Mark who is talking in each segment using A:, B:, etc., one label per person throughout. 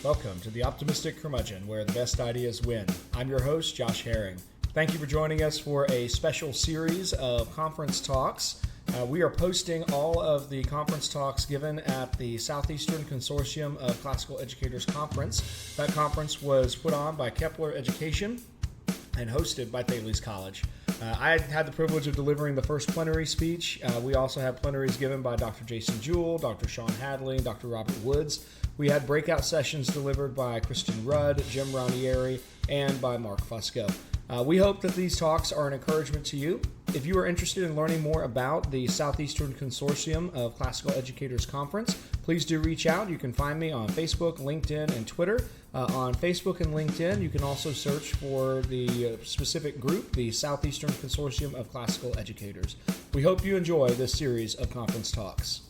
A: Welcome to the Optimistic Curmudgeon, where the best ideas win. I'm your host, Josh Herring. Thank you for joining us for a special series of conference talks. We are posting all of the conference talks given at the Southeastern Consortium of Classical Educators Conference. That conference was put on by Kepler Education and hosted by Thales College. I had the privilege of delivering the first plenary speech. We also had plenaries given by Dr. Jason Jewell, Dr. Sean Hadley, Dr. Robert Woods. We had breakout sessions delivered by Kristen Rudd, Jim Ranieri, and by Mark Fusco. We hope that these talks are an encouragement to you. If you are interested in learning more about the Southeastern Consortium of Classical Educators Conference, please do reach out. You can find me on Facebook, LinkedIn, and Twitter. On Facebook and LinkedIn, you can also search for the specific group, the Southeastern Consortium of Classical Educators. We hope you enjoy this series of conference talks.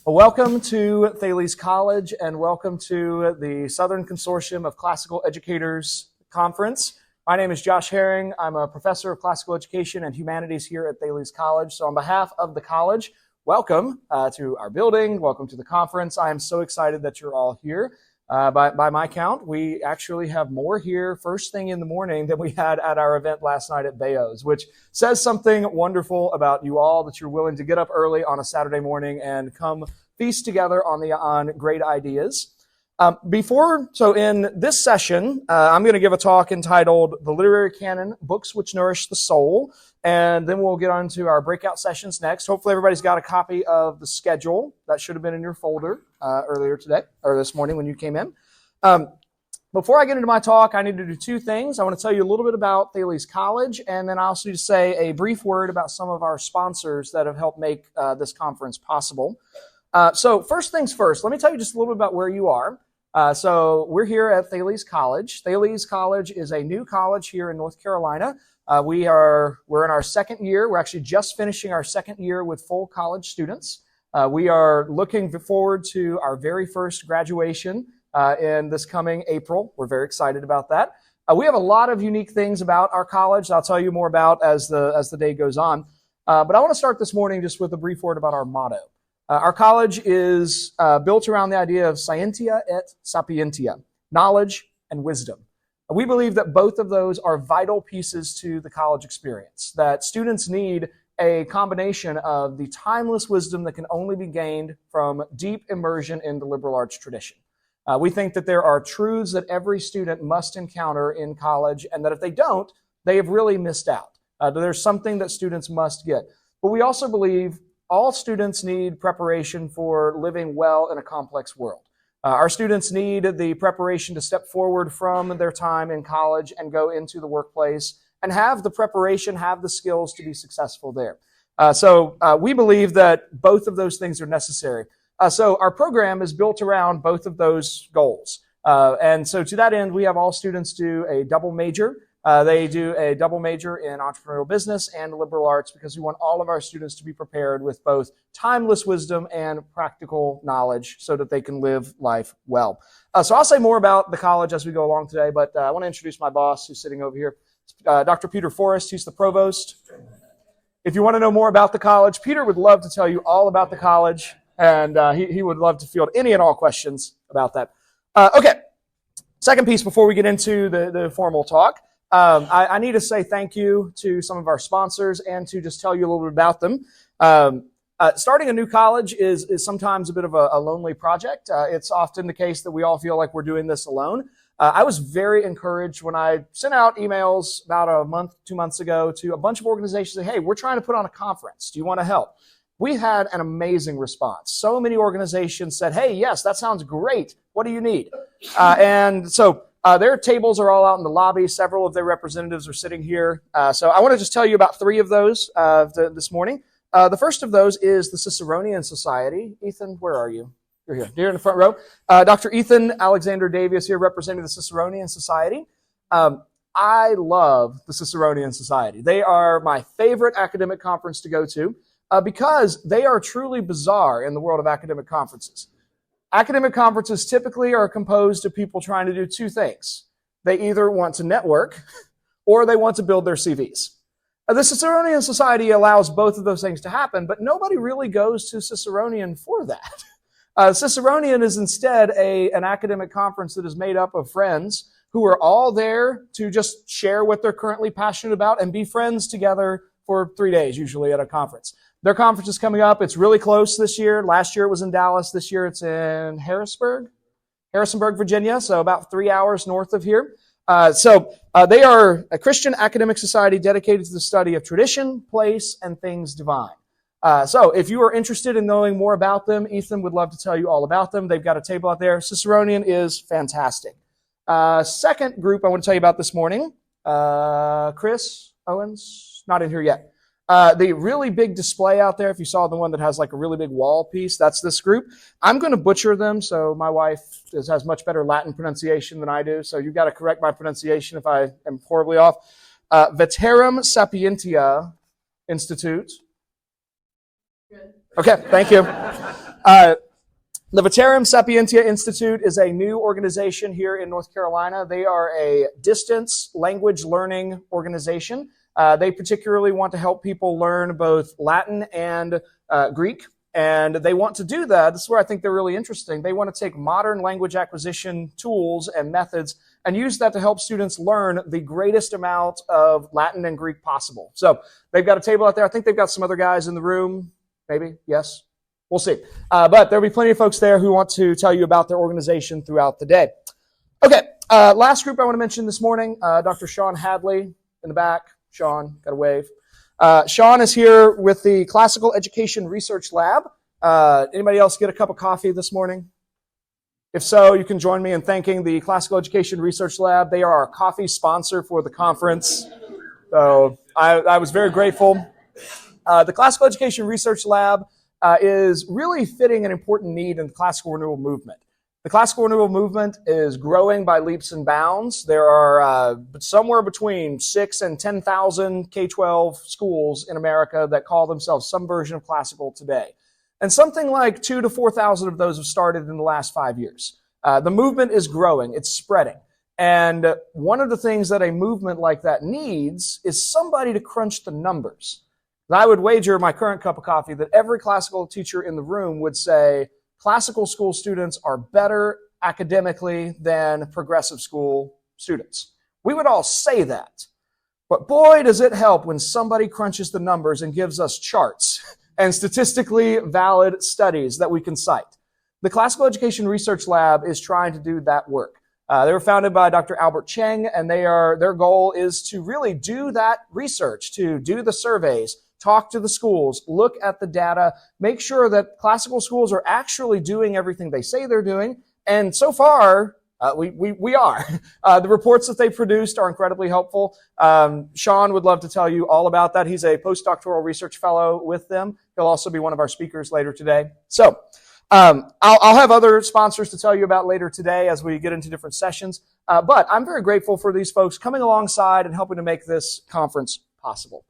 A: Welcome to Thales College and welcome to the Southern Consortium of Classical Educators Conference. My name is Josh Herring. I'm a professor of classical education and humanities here at Thales College. So on behalf of the college, welcome to our building. Welcome to the conference. I am so excited that you're all here. By my count, we actually have more here first thing in the morning than we had at our event last night at Bayo's, which says something wonderful about you all, that you're willing to get up early on a Saturday morning and come feast together on great ideas. In this session, I'm going to give a talk entitled The Literary Canon, Books Which Nourish the Soul, and then we'll get on to our breakout sessions next. Hopefully everybody's got a copy of the schedule. That should have been in your folder earlier today, or this morning when you came in. Before I get into my talk, I need to do two things. I want to tell you a little bit about Thales College, and then I also need to say a brief word about some of our sponsors that have helped make this conference possible. So first things first, let me tell you just a little bit about where you are. So we're here at Thales College. Thales College is a new college here in North Carolina. We're in our second year. We're actually just finishing our second year with full college students. We are looking forward to our very first graduation in this coming April. We're very excited about that. We have a lot of unique things about our college I'll tell you more about as the day goes on. But I want to start this morning just with a brief word about our motto. Our college is built around the idea of scientia et sapientia, knowledge and wisdom. We believe that both of those are vital pieces to the college experience, that students need a combination of the timeless wisdom that can only be gained from deep immersion in the liberal arts tradition. We think that there are truths that every student must encounter in college, and that if they don't, they have really missed out. There's something that students must get. But we also believe all students need preparation for living well in a complex world. Our students need the preparation to step forward from their time in college and go into the workplace and have the preparation, have the skills to be successful there. So we believe that both of those things are necessary. So our program is built around both of those goals. And so to that end, we have all students do a double major. They do a double major in entrepreneurial business and liberal arts because we want all of our students to be prepared with both timeless wisdom and practical knowledge so that they can live life well. So I'll say more about the college as we go along today, but I want to introduce my boss who's sitting over here, Dr. Peter Forrest. He's the provost. If you want to know more about the college, Peter would love to tell you all about the college, and he would love to field any and all questions about that. Okay, second piece before we get into the formal talk. I need to say thank you to some of our sponsors and to just tell you a little bit about them. Starting a new college is sometimes a bit of a lonely project. It's often the case that we all feel like we're doing this alone. I was very encouraged when I sent out emails about a month, 2 months ago to a bunch of organizations saying, hey, we're trying to put on a conference. Do you want to help? We had an amazing response. So many organizations said, hey, yes, that sounds great. What do you need? Their tables are all out in the lobby. Several of their representatives are sitting here. So I want to just tell you about three of those this morning. The first of those is the Ciceronian Society. Ethan, where are you? You're here. You're in the front row. Dr. Ethan Alexander Davies here representing the Ciceronian Society. I love the Ciceronian Society. They are my favorite academic conference to go to because they are truly bizarre in the world of academic conferences. Academic conferences typically are composed of people trying to do two things. They either want to network or they want to build their CVs. The Ciceronian Society allows both of those things to happen, but nobody really goes to Ciceronian for that. Ciceronian is instead an academic conference that is made up of friends who are all there to just share what they're currently passionate about and be friends together for 3 days, usually at a conference. Their conference is coming up. It's really close this year. Last year it was in Dallas. This year it's in Harrisonburg, Virginia, so about 3 hours north of here. They are a Christian academic society dedicated to the study of tradition, place, and things divine. So if you are interested in knowing more about them, Ethan would love to tell you all about them. They've got a table out there. Ciceronian is fantastic. Second group I want to tell you about this morning, Chris Owens, not in here yet. The really big display out there, if you saw the one that has like a really big wall piece, that's this group. I'm going to butcher them, so my wife has much better Latin pronunciation than I do, so you've got to correct my pronunciation if I am horribly off. Veterum Sapientia Institute. Good. Okay, thank you. The Veterum Sapientia Institute is a new organization here in North Carolina. They are a distance language learning organization. They particularly want to help people learn both Latin and Greek, and they want to do that. This is where I think they're really interesting. They want to take modern language acquisition tools and methods and use that to help students learn the greatest amount of Latin and Greek possible. So they've got a table out there. I think they've got some other guys in the room. Maybe, yes. We'll see. But there'll be plenty of folks there who want to tell you about their organization throughout the day. Okay, last group I want to mention this morning, Dr. Sean Hadley in the back. Sean, got a wave. Sean is here with the Classical Education Research Lab. Anybody else get a cup of coffee this morning? If so, you can join me in thanking the Classical Education Research Lab. They are our coffee sponsor for the conference. So I was very grateful. The Classical Education Research Lab is really fitting an important need in the classical renewal movement. The classical renewal movement is growing by leaps and bounds. There are somewhere between 6,000 and 10,000 K-12 schools in America that call themselves some version of classical today. And something like 2,000 to 4,000 of those have started in the last 5 years. The movement is growing. It's spreading. And one of the things that a movement like that needs is somebody to crunch the numbers. I would wager my current cup of coffee that every classical teacher in the room would say classical school students are better academically than progressive school students. We would all say that. But boy, does it help when somebody crunches the numbers and gives us charts and statistically valid studies that we can cite. The Classical Education Research Lab is trying to do that work. They were founded by Dr. Albert Cheng, and their goal is to really do that research, to do the surveys, talk to the schools, look at the data, make sure that classical schools are actually doing everything they say they're doing. And so far, we are. The reports that they produced are incredibly helpful. Sean would love to tell you all about that. He's a postdoctoral research fellow with them. He'll also be one of our speakers later today. So I'll have other sponsors to tell you about later today as we get into different sessions. But I'm very grateful for these folks coming alongside and helping to make this conference possible.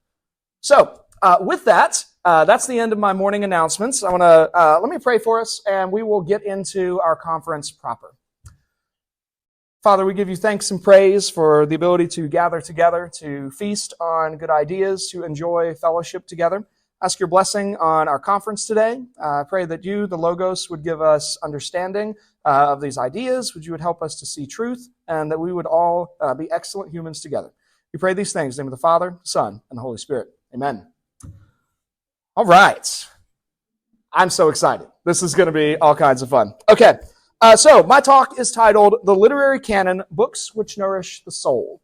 A: So with that, that's the end of my morning announcements. I want to let me pray for us, and we will get into our conference proper. Father, we give you thanks and praise for the ability to gather together, to feast on good ideas, to enjoy fellowship together. Ask your blessing on our conference today. I pray that you, the Logos, would give us understanding of these ideas, would you would help us to see truth, and that we would all be excellent humans together. We pray these things in the name of the Father, Son, and the Holy Spirit. Amen. All right. I'm so excited. This is going to be all kinds of fun. Okay. So my talk is titled The Literary Canon, Books Which Nourish the Soul.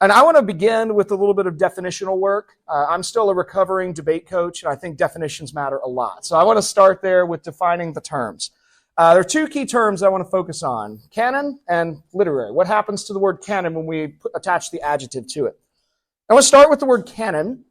A: And I want to begin with a little bit of definitional work. I'm still a recovering debate coach, and I think definitions matter a lot. So I want to start there with defining the terms. There are two key terms I want to focus on, canon and literary. What happens to the word canon when we attach the adjective to it? I want to start with the word canon.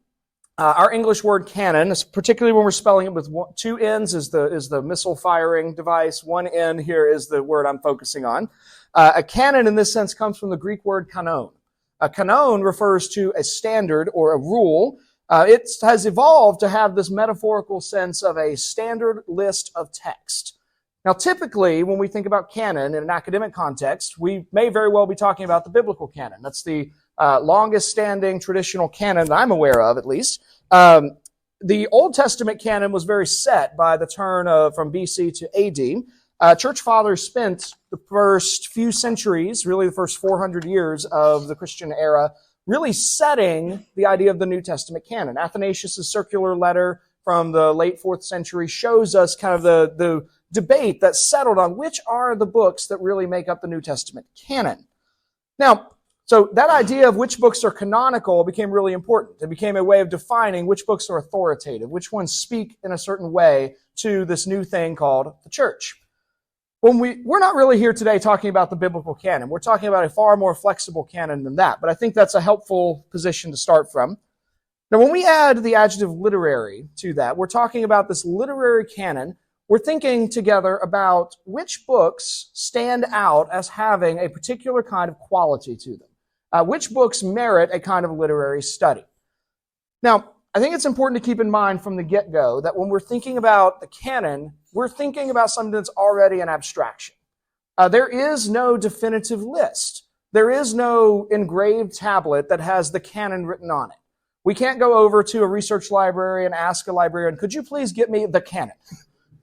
A: Our English word canon, particularly when we're spelling it with two N's is the missile firing device. One N here is the word I'm focusing on. A canon in this sense comes from the Greek word kanon. A kanon refers to a standard or a rule. It has evolved to have this metaphorical sense of a standard list of text. Now, typically, when we think about canon in an academic context, we may very well be talking about the biblical canon. That's the longest standing traditional canon that I'm aware of, at least. the Old Testament canon was very set by the turn from BC to AD. Church fathers spent the first few centuries, really the first 400 years of the Christian era, really setting the idea of the New Testament canon. Athanasius' circular letter from the late 4th century shows us kind of the debate that settled on which are the books that really make up the New Testament canon. Now, so that idea of which books are canonical became really important. It became a way of defining which books are authoritative, which ones speak in a certain way to this new thing called the church. We're not really here today talking about the biblical canon. We're talking about a far more flexible canon than that, but I think that's a helpful position to start from. Now, when we add the adjective literary to that, we're talking about this literary canon. We're thinking together about which books stand out as having a particular kind of quality to them. Which books merit a kind of literary study. Now, I think it's important to keep in mind from the get-go that when we're thinking about the canon, we're thinking about something that's already an abstraction. There is no definitive list. There is no engraved tablet that has the canon written on it. We can't go over to a research library and ask a librarian, could you please get me the canon?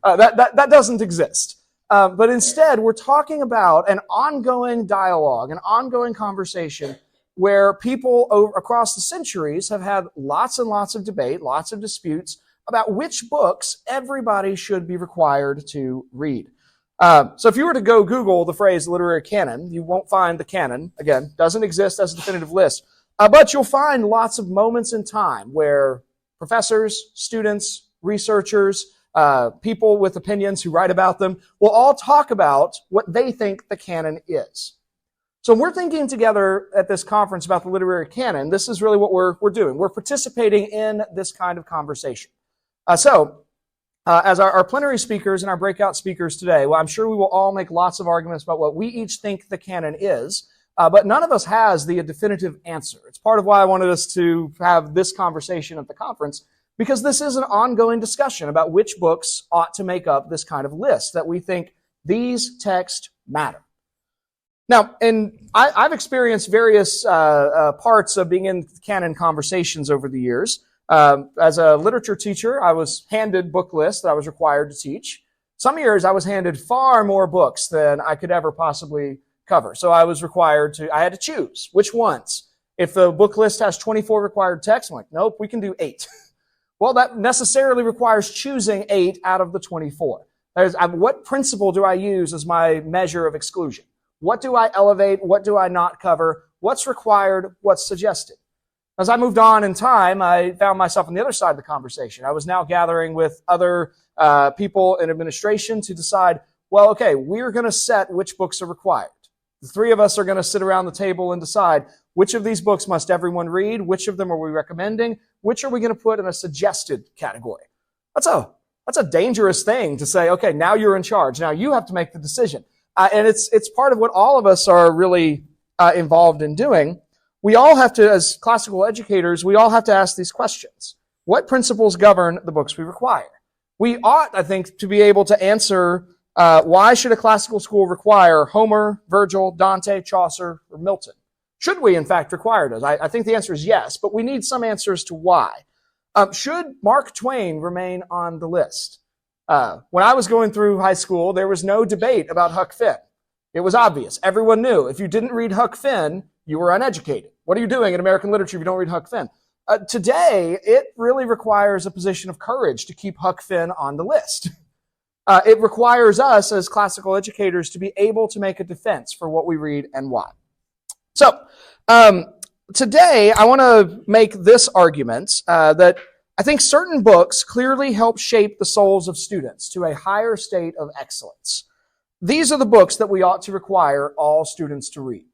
A: That doesn't exist. But instead, we're talking about an ongoing dialogue, an ongoing conversation where people across the centuries have had lots and lots of debate, lots of disputes about which books everybody should be required to read. So if you were to go Google the phrase literary canon, you won't find the canon. Again, doesn't exist as a definitive list. But you'll find lots of moments in time where professors, students, researchers, people with opinions who write about them will all talk about what they think the canon is. So when we're thinking together at this conference about the literary canon, this is really what we're doing. We're participating in this kind of conversation. As our plenary speakers and our breakout speakers today, well, I'm sure we will all make lots of arguments about what we each think the canon is, but none of us has the definitive answer. It's part of why I wanted us to have this conversation at the conference, because this is an ongoing discussion about which books ought to make up this kind of list that we think these texts matter. Now, and I've experienced various parts of being in canon conversations over the years. As a literature teacher, I was handed book lists that I was required to teach. Some years I was handed far more books than I could ever possibly cover. So I had to choose which ones. If the book list has 24 required texts, I'm like, nope, we can do 8. Well, that necessarily requires choosing 8 out of the 24. What principle do I use as my measure of exclusion? What do I elevate? What do I not cover? What's required? What's suggested? As I moved on in time, I found myself on the other side of the conversation. I was now gathering with other people in administration to decide, well, okay, we're going to set which books are required. The 3 of us are going to sit around the table and decide which of these books must everyone read, which of them are we recommending, which are we going to put in a suggested category. That's a dangerous thing to say, okay, now you're in charge. Now you have to make the decision. And it's part of what all of us are really involved in doing. We all have to, as classical educators, we all have to ask these questions. What principles govern the books we require? We ought, I think, to be able to answer, why should a classical school require Homer, Virgil, Dante, Chaucer, or Milton? Should we, in fact, require those? I think the answer is yes, but we need some answers to why. Should Mark Twain remain on the list? When I was going through high school, there was no debate about Huck Finn. It was obvious. Everyone knew. If you didn't read Huck Finn, you were uneducated. What are you doing in American literature if you don't read Huck Finn? Today, it really requires a position of courage to keep Huck Finn on the list. It requires us as classical educators to be able to make a defense for what we read and why. So, today, I want to make this argument that I think certain books clearly help shape the souls of students to a higher state of excellence. These are the books that we ought to require all students to read.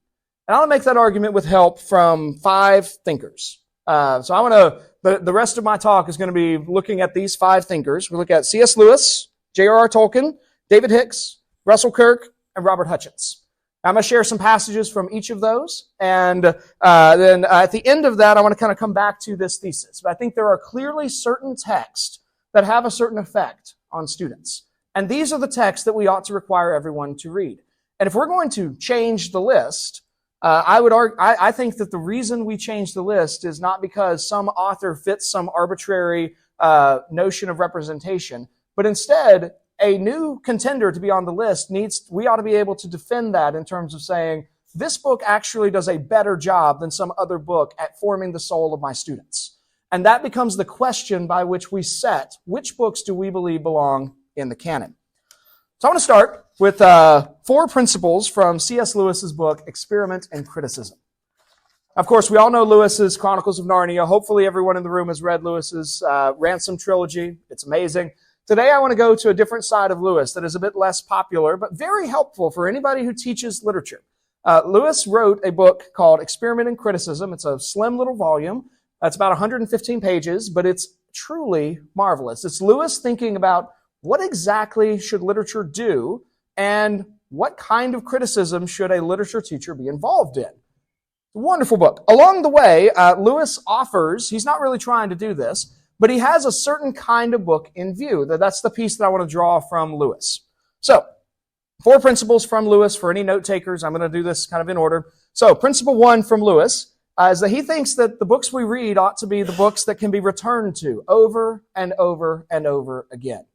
A: And I want to make that argument with help from 5 thinkers. So I want to, the rest of my talk is going to be looking at these 5 thinkers. We'll look at C.S. Lewis, J.R.R. Tolkien, David Hicks, Russell Kirk, and Robert Hutchins. I'm going to share some passages from each of those, and then at the end of that, I want to kind of come back to this thesis. But I think there are clearly certain texts that have a certain effect on students. And these are the texts that we ought to require everyone to read. And if we're going to change the list, I think that the reason we change the list is not because some author fits some arbitrary notion of representation, but instead, a new contender to be on the list we ought to be able to defend that in terms of saying, this book actually does a better job than some other book at forming the soul of my students. And that becomes the question by which we set which books do we believe belong in the canon. So I want to start with 4 principles from C.S. Lewis's book, Experiment and Criticism. Of course, we all know Lewis's Chronicles of Narnia. Hopefully everyone in the room has read Lewis's Ransom trilogy. It's amazing. Today I want to go to a different side of Lewis that is a bit less popular, but very helpful for anybody who teaches literature. Lewis wrote a book called Experiment and Criticism. It's a slim little volume. It's about 115 pages, but it's truly marvelous. It's Lewis thinking about what exactly should literature do and what kind of criticism should a literature teacher be involved in. Wonderful book. Along the way, Lewis offers, he's not really trying to do this, but he has a certain kind of book in view. That's the piece that I want to draw from Lewis. So, 4 principles from Lewis for any note takers. I'm going to do this kind of in order. So, principle 1 from Lewis is that he thinks that the books we read ought to be the books that can be returned to over and over and over again.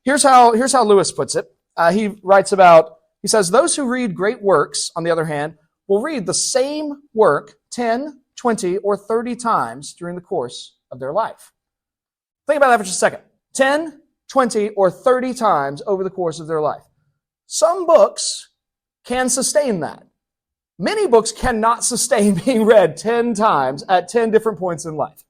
A: Here's how Lewis puts it. He says, those who read great works, on the other hand, will read the same work 10, 20, or 30 times during the course of their life. Think about that for just a second. 10, 20, or 30 times over the course of their life. Some books can sustain that. Many books cannot sustain being read 10 times at 10 different points in life.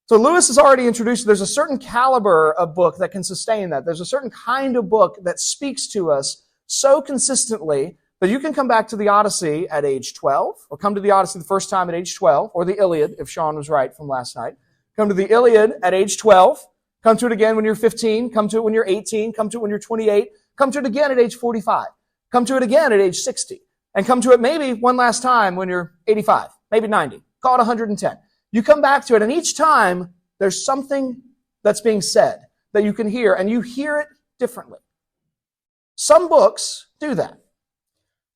A: So Lewis has already introduced, there's a certain caliber of book that can sustain that. There's a certain kind of book that speaks to us so consistently that you can come back to the Odyssey at age 12, or come to the Odyssey the first time at age 12, or the Iliad, if Sean was right from last night. Come to the Iliad at age 12, come to it again when you're 15, come to it when you're 18, come to it when you're 28, come to it again at age 45, come to it again at age 60, and come to it maybe one last time when you're 85, maybe 90, call it 110. You come back to it, and each time there's something that's being said that you can hear, and you hear it differently. Some books do that.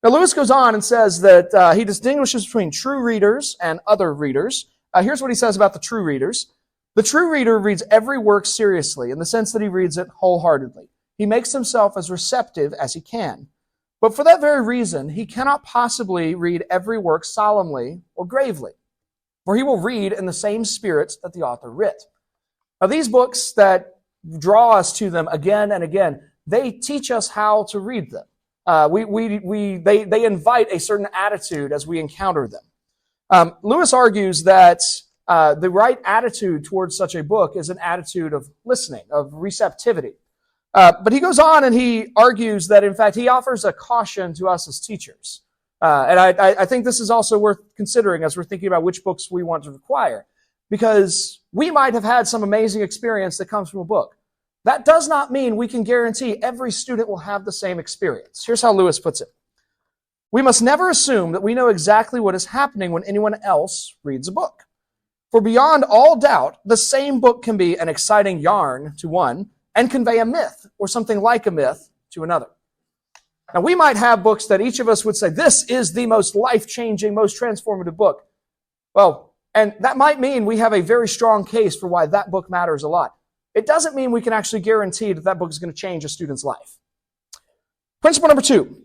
A: Now, Lewis goes on and says that he distinguishes between true readers and other readers. Here's what he says about the true readers. The true reader reads every work seriously in the sense that he reads it wholeheartedly. He makes himself as receptive as he can. But for that very reason, he cannot possibly read every work solemnly or gravely, for he will read in the same spirit that the author writ. Now, these books that draw us to them again and again, they teach us how to read them. They invite a certain attitude as we encounter them. Lewis argues that the right attitude towards such a book is an attitude of listening, of receptivity. But he goes on and he argues that, in fact, he offers a caution to us as teachers. And I think this is also worth considering as we're thinking about which books we want to require. Because we might have had some amazing experience that comes from a book. That does not mean we can guarantee every student will have the same experience. Here's how Lewis puts it. We must never assume that we know exactly what is happening when anyone else reads a book. For beyond all doubt, the same book can be an exciting yarn to one and convey a myth or something like a myth to another. Now, we might have books that each of us would say, this is the most life-changing, most transformative book. Well, and that might mean we have a very strong case for why that book matters a lot. It doesn't mean we can actually guarantee that that book is going to change a student's life. Principle number 2.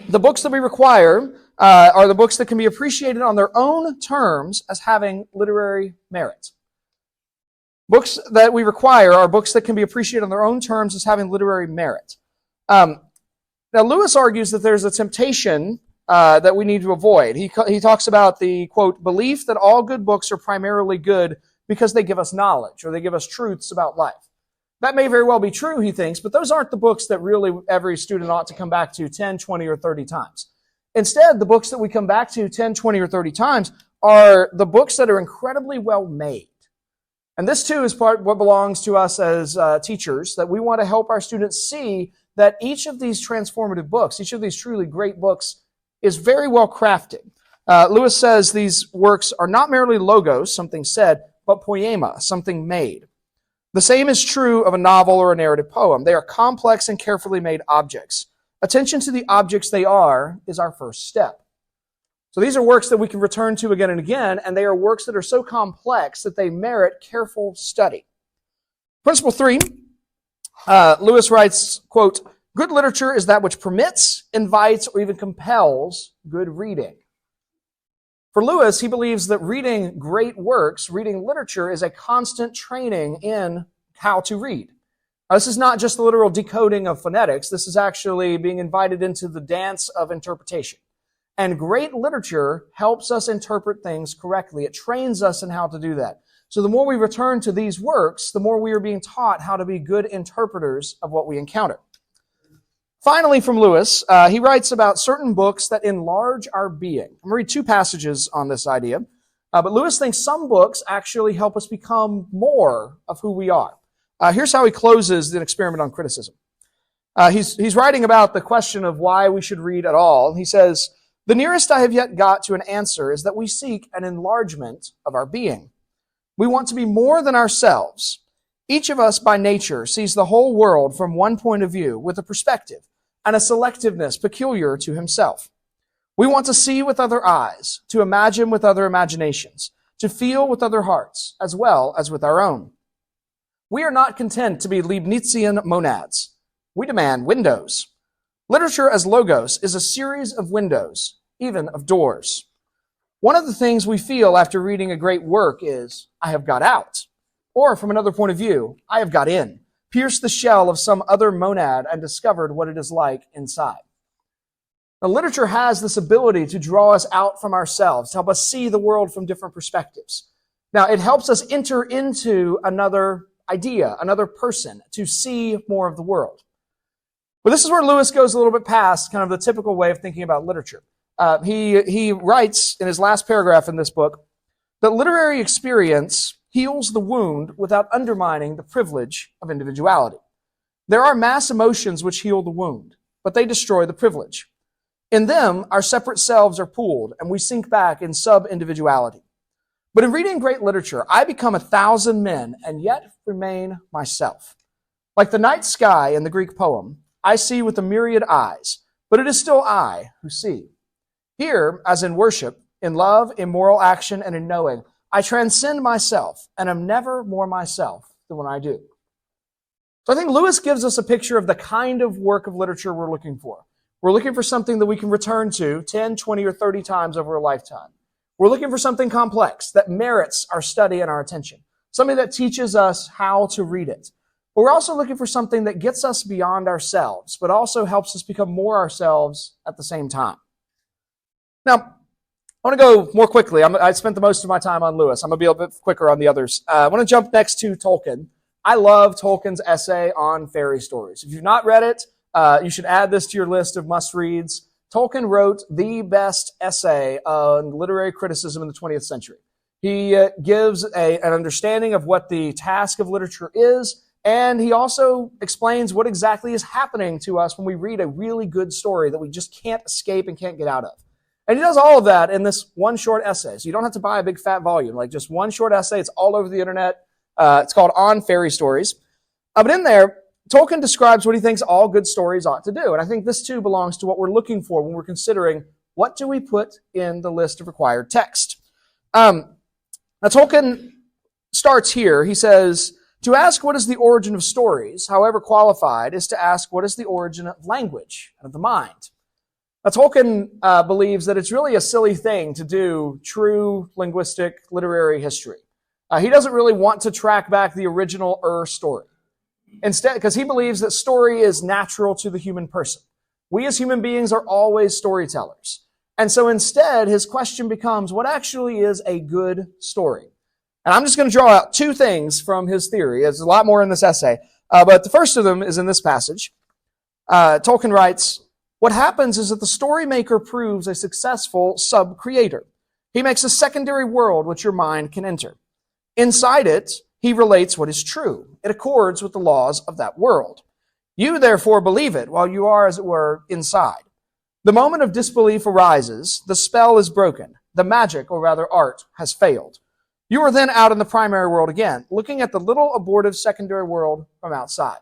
A: The books that we require are the books that can be appreciated on their own terms as having literary merit. Books that we require are books that can be appreciated on their own terms as having literary merit. Now, Lewis argues that there's a temptation that we need to avoid. He talks about the, quote, belief that all good books are primarily good because they give us knowledge or they give us truths about life. That may very well be true, he thinks, but those aren't the books that really every student ought to come back to 10, 20, or 30 times. Instead, the books that we come back to 10, 20, or 30 times are the books that are incredibly well made. And this, too, is part what belongs to us as teachers, that we want to help our students see that each of these transformative books, each of these truly great books, is very well crafted. Lewis says these works are not merely logos, something said, but poema, something made. The same is true of a novel or a narrative poem. They are complex and carefully made objects. Attention to the objects they are is our first step. So these are works that we can return to again and again, and they are works that are so complex that they merit careful study. Principle 3, Lewis writes, quote, "Good literature is that which permits, invites, or even compels good reading." For Lewis, he believes that reading great works, reading literature, is a constant training in how to read. This is not just the literal decoding of phonetics. This is actually being invited into the dance of interpretation. And great literature helps us interpret things correctly. It trains us in how to do that. So the more we return to these works, the more we are being taught how to be good interpreters of what we encounter. Finally, from Lewis, he writes about certain books that enlarge our being. I'm going to read 2 passages on this idea. But Lewis thinks some books actually help us become more of who we are. Here's how he closes the experiment on criticism. He's writing about the question of why we should read at all. He says, "The nearest I have yet got to an answer is that we seek an enlargement of our being. We want to be more than ourselves. Each of us by nature sees the whole world from one point of view with a perspective and a selectiveness peculiar to himself. We want to see with other eyes, to imagine with other imaginations, to feel with other hearts, as well as with our own. We are not content to be Leibnizian monads. We demand windows. Literature as logos is a series of windows, even of doors. One of the things we feel after reading a great work is, I have got out. Or from another point of view, I have got in, pierced the shell of some other monad and discovered what it is like inside. Now, literature has this ability to draw us out from ourselves, to help us see the world from different perspectives. Now, it helps us enter into another idea, another person, to see more of the world. But this is where Lewis goes a little bit past kind of the typical way of thinking about literature. He writes in his last paragraph in this book that literary experience heals the wound without undermining the privilege of individuality. There are mass emotions which heal the wound, but they destroy the privilege. In them, our separate selves are pooled, and we sink back in sub-individuality. But in reading great literature, I become 1,000 men and yet remain myself. Like the night sky in the Greek poem, I see with a myriad eyes, but it is still I who see. Here, as in worship, in love, in moral action, and in knowing, I transcend myself and am never more myself than when I do. So I think Lewis gives us a picture of the kind of work of literature we're looking for. We're looking for something that we can return to 10, 20, or 30 times over a lifetime. We're looking for something complex that merits our study and our attention, something that teaches us how to read it. But we're also looking for something that gets us beyond ourselves, but also helps us become more ourselves at the same time. Now, I want to go more quickly. I spent the most of my time on Lewis. I'm going to be a bit quicker on the others. I want to jump next to Tolkien. I love Tolkien's essay on fairy stories. If you've not read it, you should add this to your list of must-reads. Tolkien wrote the best essay on literary criticism in the 20th century. He gives an understanding of what the task of literature is, and he also explains what exactly is happening to us when we read a really good story that we just can't escape and can't get out of. And he does all of that in this one short essay. So you don't have to buy a big fat volume, like just one short essay. It's all over the internet. It's called On Fairy Stories. But in there, Tolkien describes what he thinks all good stories ought to do. And I think this too belongs to what we're looking for when we're considering what do we put in the list of required text. Now Tolkien starts here. He says, to ask what is the origin of stories, however qualified, is to ask what is the origin of language and of the mind. Now Tolkien believes that it's really a silly thing to do true linguistic literary history. He doesn't really want to track back the original story. Instead, because he believes that story is natural to the human person. We as human beings are always storytellers. And so instead, his question becomes, what actually is a good story? And I'm just going to draw out 2 things from his theory. There's a lot more in this essay. But the first of them is in this passage. Tolkien writes, what happens is that the story maker proves a successful sub-creator. He makes a secondary world which your mind can enter. Inside it, he relates what is true. It accords with the laws of that world. You, therefore, believe it while you are, as it were, inside. The moment of disbelief arises, the spell is broken, the magic, or rather art, has failed. You are then out in the primary world again, looking at the little abortive secondary world from outside.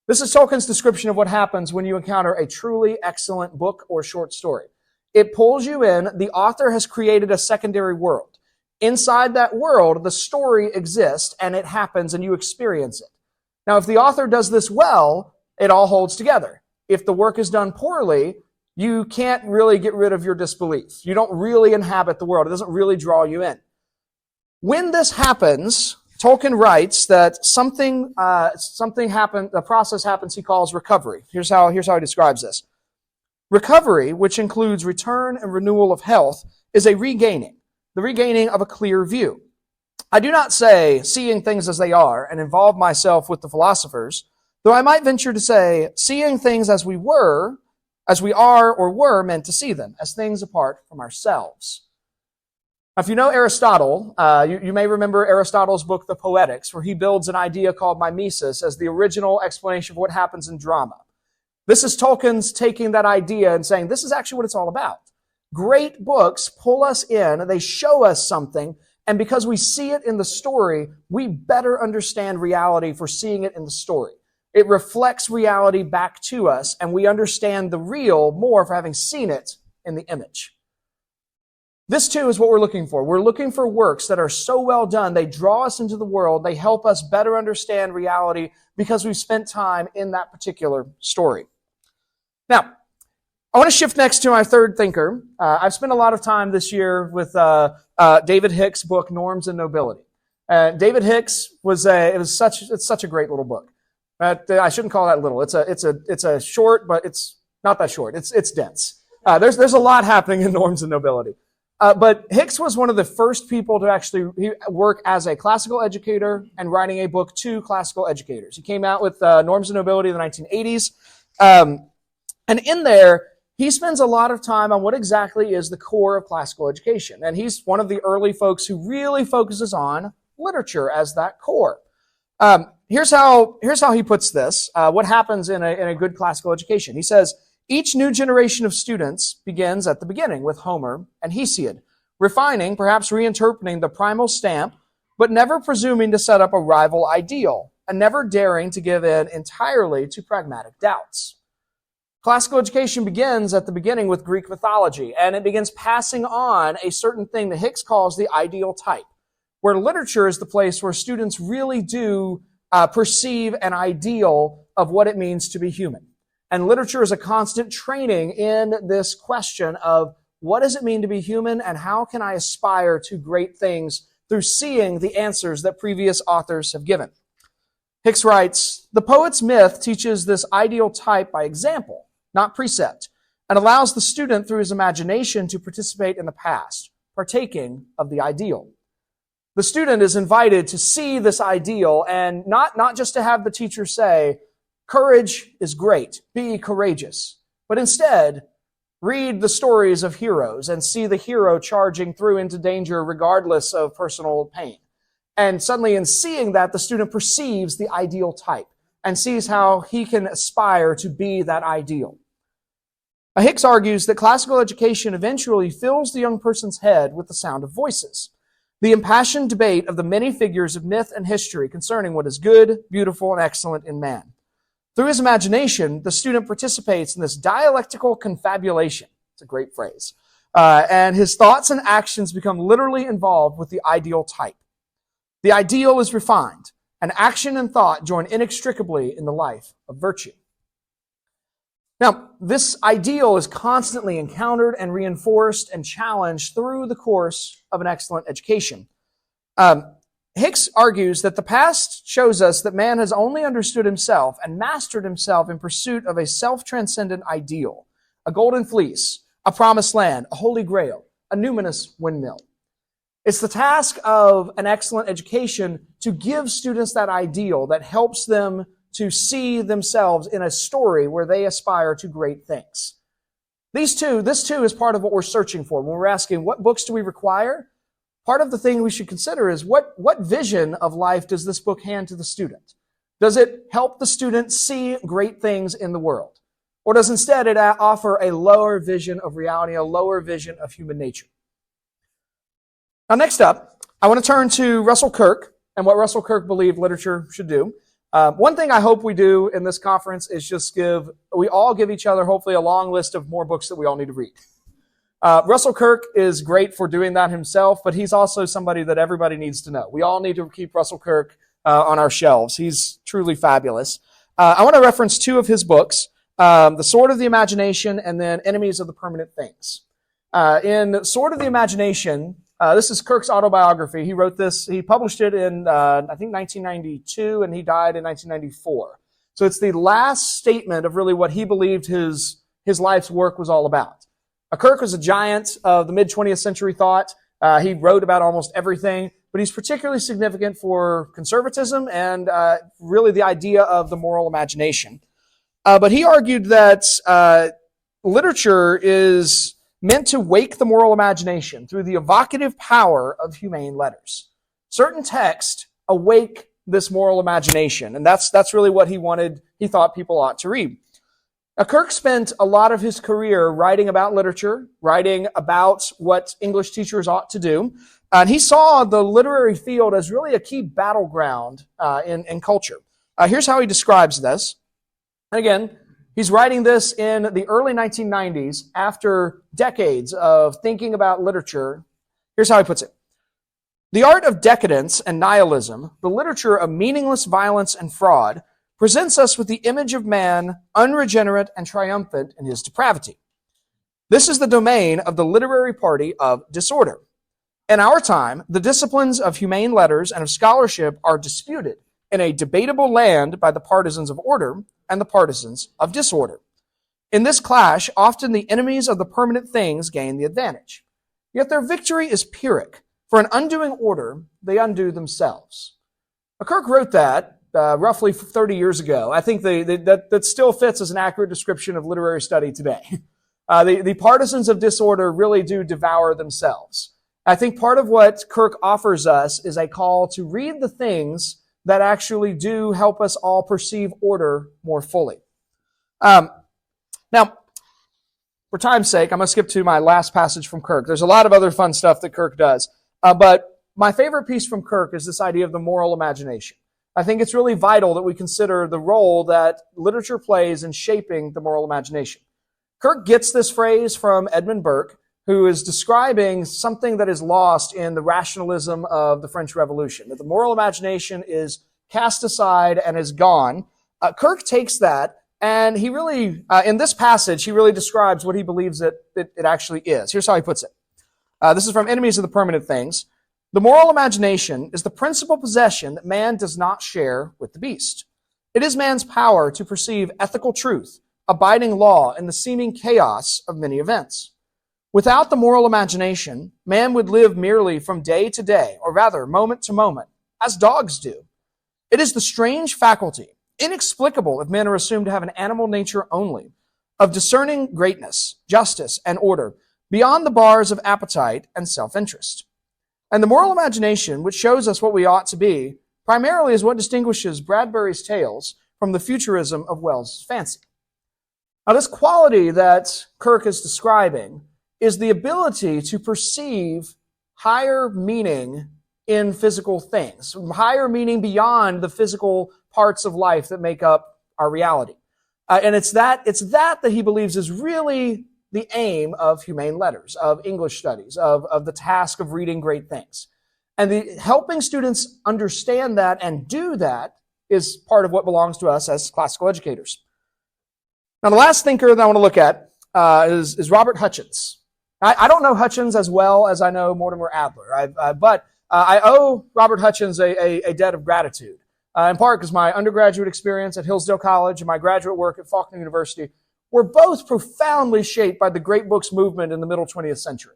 A: This is Tolkien's description of what happens when you encounter a truly excellent book or short story. It pulls you in. The author has created a secondary world. Inside that world, the story exists and it happens and you experience it. Now, if the author does this well, it all holds together. If the work is done poorly, you can't really get rid of your disbelief. You don't really inhabit the world. It doesn't really draw you in. When this happens, Tolkien writes that something happened, a process happens he calls recovery. Here's how he describes this. Recovery, which includes return and renewal of health, is a regaining, the regaining of a clear view. I do not say seeing things as they are and involve myself with the philosophers, though I might venture to say seeing things as we are or were meant to see them, as things apart from ourselves. Now, if you know Aristotle, you may remember Aristotle's book, The Poetics, where he builds an idea called mimesis as the original explanation of what happens in drama. This is Tolkien's taking that idea and saying, this is actually what it's all about. Great books pull us in, they show us something, and because we see it in the story, we better understand reality for seeing it in the story. It reflects reality back to us, and we understand the real more for having seen it in the image. This too is what we're looking for. We're looking for works that are so well done, they draw us into the world, they help us better understand reality because we've spent time in that particular story. Now, I want to shift next to my third thinker. I've spent a lot of time this year with David Hicks' book, Norms and Nobility. David Hicks it's such a great little book. I shouldn't call that little. It's a short, but it's not that short. It's dense. There's a lot happening in Norms and Nobility. But Hicks was one of the first people to actually work as a classical educator and writing a book to classical educators. He came out with Norms and Nobility in the 1980s. And in there, he spends a lot of time on what exactly is the core of classical education. And he's one of the early folks who really focuses on literature as that core. Here's how he puts this, what happens in a good classical education. He says, each new generation of students begins at the beginning with Homer and Hesiod, refining, perhaps reinterpreting the primal stamp, but never presuming to set up a rival ideal, and never daring to give in entirely to pragmatic doubts. Classical education begins at the beginning with Greek mythology, and it begins passing on a certain thing that Hicks calls the ideal type, where literature is the place where students really do perceive an ideal of what it means to be human. And literature is a constant training in this question of what does it mean to be human and how can I aspire to great things through seeing the answers that previous authors have given. Hicks writes, the poet's myth teaches this ideal type by example, not precept, and allows the student through his imagination to participate in the past, partaking of the ideal. The student is invited to see this ideal and not just to have the teacher say, courage is great, be courageous, but instead read the stories of heroes and see the hero charging through into danger regardless of personal pain. And suddenly in seeing that, the student perceives the ideal type and sees how he can aspire to be that ideal. Hicks argues that classical education eventually fills the young person's head with the sound of voices, the impassioned debate of the many figures of myth and history concerning what is good, beautiful, and excellent in man. Through his imagination, the student participates in this dialectical confabulation. It's a great phrase. And his thoughts and actions become literally involved with the ideal type. The ideal is refined, and action and thought join inextricably in the life of virtue. Now, this ideal is constantly encountered and reinforced and challenged through the course of an excellent education. Hicks argues that the past shows us that man has only understood himself and mastered himself in pursuit of a self-transcendent ideal, a golden fleece, a promised land, a holy grail, a numinous windmill. It's the task of an excellent education to give students that ideal that helps them to see themselves in a story where they aspire to great things. This too is part of what we're searching for. When we're asking, what books do we require? Part of the thing we should consider is what vision of life does this book hand to the student? Does it help the student see great things in the world? Or does instead it offer a lower vision of reality, a lower vision of human nature? Now next up, I want to turn to Russell Kirk and what Russell Kirk believed literature should do. One thing I hope we do in this conference is just we all give each other hopefully a long list of more books that we all need to read. Russell Kirk is great for doing that himself, but he's also somebody that everybody needs to know. We all need to keep Russell Kirk on our shelves. He's truly fabulous. I want to reference two of his books, The Sword of the Imagination and then Enemies of the Permanent Things. In Sword of the Imagination, this is Kirk's autobiography. He wrote this, he published it in, I think, 1992, and he died in 1994. So it's the last statement of really what he believed his life's work was all about. Kirk was a giant of the mid-20th century thought. He wrote about almost everything, but he's particularly significant for conservatism and really the idea of the moral imagination. But he argued that literature is meant to wake the moral imagination through the evocative power of humane letters. Certain texts awake this moral imagination, and that's really what he thought people ought to read. Now, Kirk spent a lot of his career writing about literature, writing about what English teachers ought to do, and he saw the literary field as really a key battleground in culture. Here's how he describes this. And again, he's writing this in the early 1990s after decades of thinking about literature. Here's how he puts it. The art of decadence and nihilism, the literature of meaningless violence and fraud, presents us with the image of man unregenerate and triumphant in his depravity. This is the domain of the literary party of disorder. In our time, the disciplines of humane letters and of scholarship are disputed in a debatable land by the partisans of order and the partisans of disorder. In this clash, often the enemies of the permanent things gain the advantage. Yet their victory is Pyrrhic. For in undoing order, they undo themselves. Kirk wrote that roughly 30 years ago. I think that still fits as an accurate description of literary study today. The partisans of disorder really do devour themselves. I think part of what Kirk offers us is a call to read the things that actually do help us all perceive order more fully. Now, for time's sake, I'm going to skip to my last passage from Kirk. There's a lot of other fun stuff that Kirk does. But my favorite piece from Kirk is this idea of the moral imagination. I think it's really vital that we consider the role that literature plays in shaping the moral imagination. Kirk gets this phrase from Edmund Burke, who is describing something that is lost in the rationalism of the French Revolution, that the moral imagination is cast aside and is gone. Kirk takes that, and he really, in this passage, he really describes what he believes it actually is. Here's how he puts it. This is from Enemies of the Permanent Things. The moral imagination is the principal possession that man does not share with the beast. It is man's power to perceive ethical truth, abiding law in the seeming chaos of many events. Without the moral imagination, man would live merely from day to day, or rather moment to moment, as dogs do. It is the strange faculty, inexplicable if men are assumed to have an animal nature only, of discerning greatness, justice, and order, beyond the bars of appetite and self-interest. And the moral imagination, which shows us what we ought to be, primarily is what distinguishes Bradbury's tales from the futurism of Wells' fancy. Now, this quality that Kirk is describing is the ability to perceive higher meaning in physical things, higher meaning beyond the physical parts of life that make up our reality. And it's that he believes is really the aim of humane letters, of English studies, of the task of reading great things. And helping students understand that and do that is part of what belongs to us as classical educators. Now, the last thinker that I want to look at is Robert Hutchins. I don't know Hutchins as well as I know Mortimer Adler, but I owe Robert Hutchins a debt of gratitude, in part because my undergraduate experience at Hillsdale College and my graduate work at Faulkner University were both profoundly shaped by the great books movement in the middle 20th century.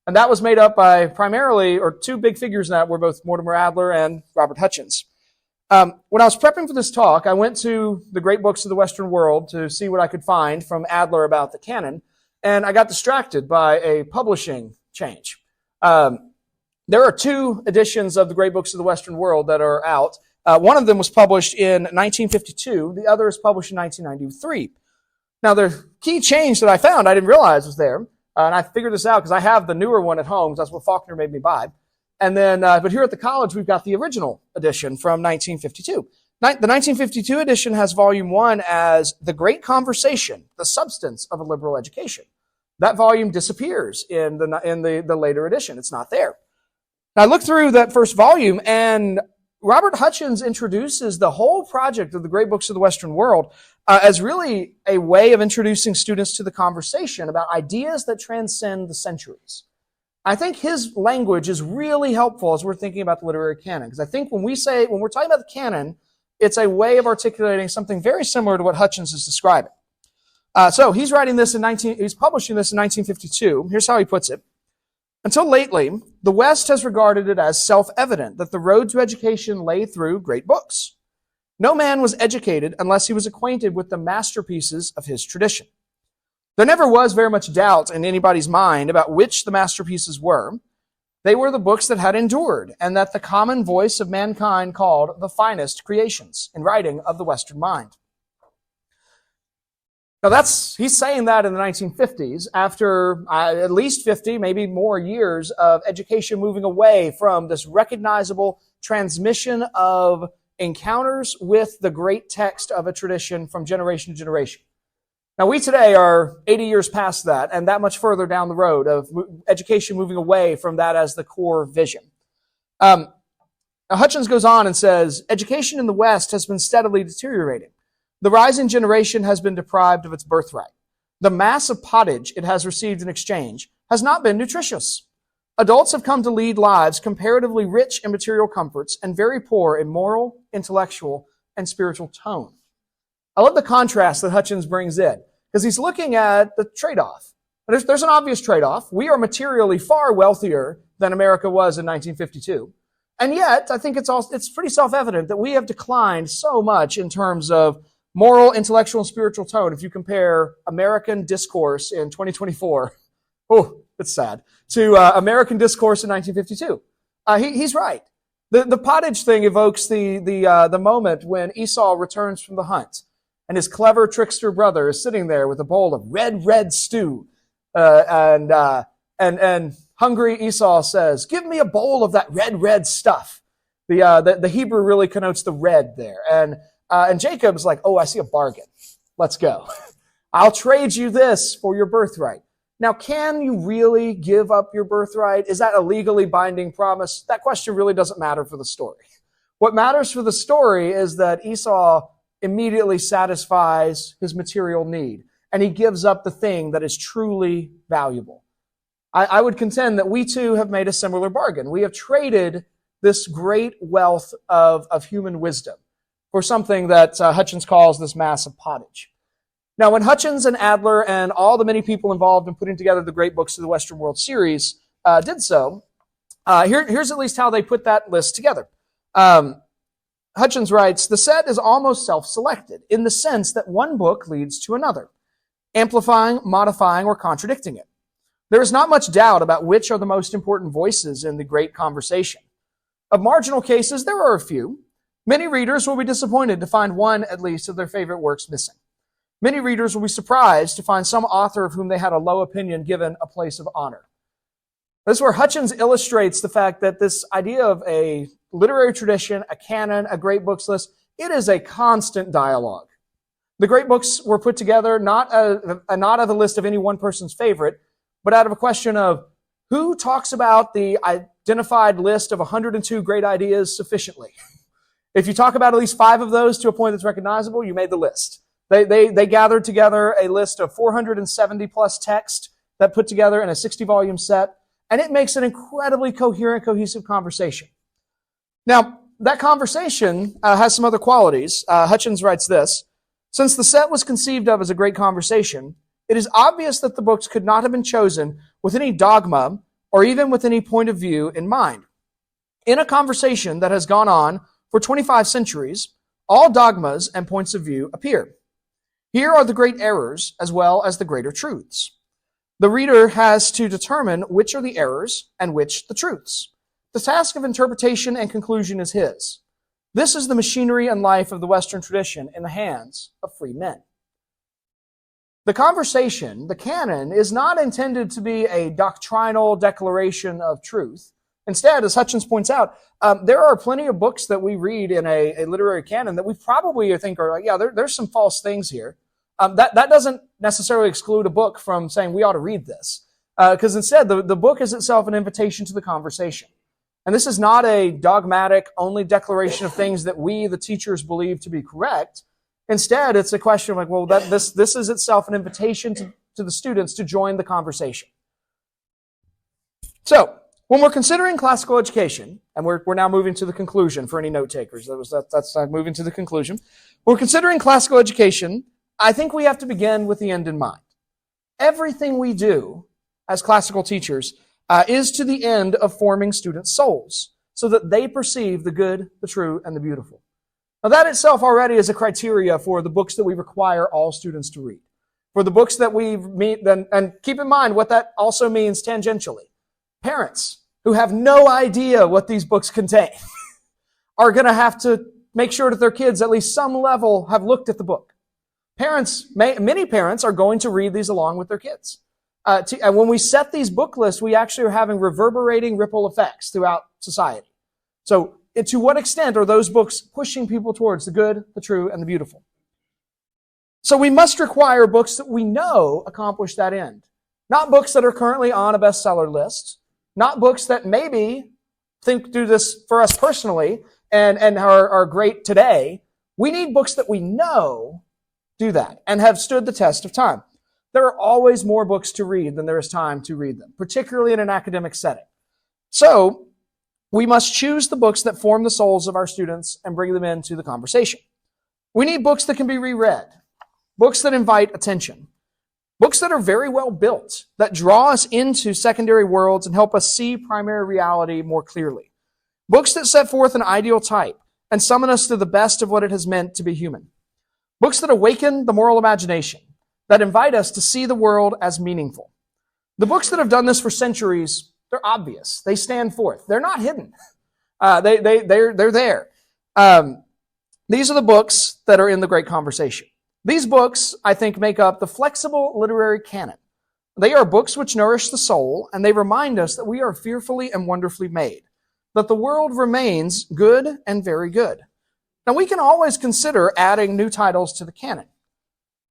A: And that was made up by primarily, or two big figures in that were both Mortimer Adler and Robert Hutchins. When I was prepping for this talk, I went to the great books of the Western world to see what I could find from Adler about the canon, and I got distracted by a publishing change. There are two editions of the great books of the Western world that are out. One of them was published in 1952. The other is published in 1993. Now, the key change that I found, I didn't realize was there, and I figured this out because I have the newer one at home, because that's what Faulkner made me buy. And then, but here at the college, we've got the original edition from 1952. The 1952 edition has volume 1 as The Great Conversation, the Substance of a Liberal Education. That volume disappears in the later edition. It's not there. Now, I looked through that first volume, and Robert Hutchins introduces the whole project of the Great Books of the Western World as really a way of introducing students to the conversation about ideas that transcend the centuries. I think his language is really helpful as we're thinking about the literary canon, because I think when we're talking about the canon, it's a way of articulating something very similar to what Hutchins is describing. So he's publishing this in 1952. Here's how he puts it. Until lately, the West has regarded it as self-evident that the road to education lay through great books. No man was educated unless he was acquainted with the masterpieces of his tradition. There never was very much doubt in anybody's mind about which the masterpieces were. They were the books that had endured, and that the common voice of mankind called the finest creations in writing of the Western mind. Now he's saying that in the 1950s, after at least 50, maybe more years of education moving away from this recognizable transmission of encounters with the great text of a tradition from generation to generation. Now, we today are 80 years past that, and that much further down the road of education moving away from that as the core vision. Now, Hutchins goes on and says, education in the West has been steadily deteriorating. The rising generation has been deprived of its birthright. The mass of pottage it has received in exchange has not been nutritious. Adults have come to lead lives comparatively rich in material comforts and very poor in moral, intellectual, and spiritual tone. I love the contrast that Hutchins brings in, because he's looking at the trade-off. There's an obvious trade-off. We are materially far wealthier than America was in 1952. And yet, I think it's pretty self-evident that we have declined so much in terms of moral, intellectual, and spiritual tone. If you compare American discourse in 2024, it's sad, to American discourse in 1952. He's right. The pottage thing evokes the moment when Esau returns from the hunt, and his clever trickster brother is sitting there with a bowl of red stew. And hungry Esau says, give me a bowl of that red stuff. The Hebrew really connotes the red there. And Jacob's like, I see a bargain. Let's go. I'll trade you this for your birthright. Now, can you really give up your birthright? Is that a legally binding promise? That question really doesn't matter for the story. What matters for the story is that Esau immediately satisfies his material need, and he gives up the thing that is truly valuable. I would contend that we too have made a similar bargain. We have traded this great wealth of human wisdom for something that Hutchins calls this mass of pottage. Now, when Hutchins and Adler and all the many people involved in putting together the Great Books of the Western World series did so, here's at least how they put that list together. Hutchins writes, the set is almost self-selected in the sense that one book leads to another, amplifying, modifying, or contradicting it. There is not much doubt about which are the most important voices in the great conversation. Of marginal cases, there are a few. Many readers will be disappointed to find one, at least, of their favorite works missing. Many readers will be surprised to find some author of whom they had a low opinion given a place of honor. This is where Hutchins illustrates the fact that this idea of a literary tradition, a canon, a great books list, it is a constant dialogue. The great books were put together not out of a list of any one person's favorite, but out of a question of who talks about the identified list of 102 great ideas sufficiently. If you talk about at least 5 of those to a point that's recognizable, you made the list. They gathered together a list of 470 plus texts that put together in a 60-volume set, and it makes an incredibly coherent, cohesive conversation. Now, that conversation has some other qualities. Hutchins writes this, since the set was conceived of as a great conversation, it is obvious that the books could not have been chosen with any dogma or even with any point of view in mind. In a conversation that has gone on for 25 centuries, all dogmas and points of view appear. Here are the great errors as well as the greater truths. The reader has to determine which are the errors and which the truths. The task of interpretation and conclusion is his. This is the machinery and life of the Western tradition in the hands of free men. The conversation, the canon, is not intended to be a doctrinal declaration of truth. Instead, as Hutchins points out, there are plenty of books that we read in a literary canon that we probably think are like, yeah, there's some false things here. That doesn't necessarily exclude a book from saying we ought to read this, because instead the book is itself an invitation to the conversation. And this is not a dogmatic, only declaration of things that we, the teachers, believe to be correct. Instead, it's a question of like, well, this is itself an invitation to the students to join the conversation. So, when we're considering classical education, and we're now moving to the conclusion for any note takers, that's moving to the conclusion. We're considering classical education. I think we have to begin with the end in mind. Everything we do as classical teachers is to the end of forming students' souls so that they perceive the good, the true, and the beautiful. Now that itself already is a criteria for the books that we require all students to read. For the books that we meet, and keep in mind what that also means tangentially. Parents who have no idea what these books contain are going to have to make sure that their kids at least some level have looked at the book. Many parents are going to read these along with their kids. And when we set these book lists, we actually are having reverberating ripple effects throughout society. So to what extent are those books pushing people towards the good, the true, and the beautiful? So we must require books that we know accomplish that end. Not books that are currently on a bestseller list. Not books that maybe do this for us personally and are great today. We need books that we know do that and have stood the test of time. There are always more books to read than there is time to read them, particularly in an academic setting. So we must choose the books that form the souls of our students and bring them into the conversation. We need books that can be reread, books that invite attention, books that are very well built, that draw us into secondary worlds and help us see primary reality more clearly. Books that set forth an ideal type and summon us to the best of what it has meant to be human. Books that awaken the moral imagination, that invite us to see the world as meaningful. The books that have done this for centuries, they're obvious. They stand forth. They're not hidden. They're there. These are the books that are in the Great Conversation. These books, I think, make up the flexible literary canon. They are books which nourish the soul, and they remind us that we are fearfully and wonderfully made, that the world remains good and very good. Now, we can always consider adding new titles to the canon,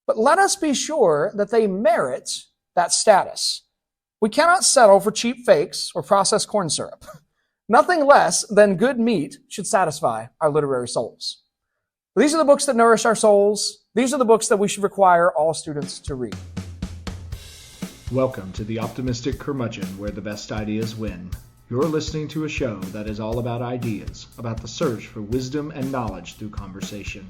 A: but let us be sure that they merit that status. We cannot settle for cheap fakes or processed corn syrup. Nothing less than good meat should satisfy our literary souls. These are the books that nourish our souls. These are the books that we should require all students to read.
B: Welcome to the Optimistic Curmudgeon, where the best ideas win. You're listening to a show that is all about ideas, about the search for wisdom and knowledge through conversation.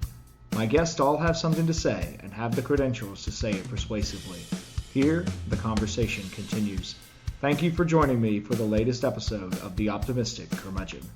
B: My guests all have something to say and have the credentials to say it persuasively. Here, the conversation continues. Thank you for joining me for the latest episode of the Optimistic Curmudgeon.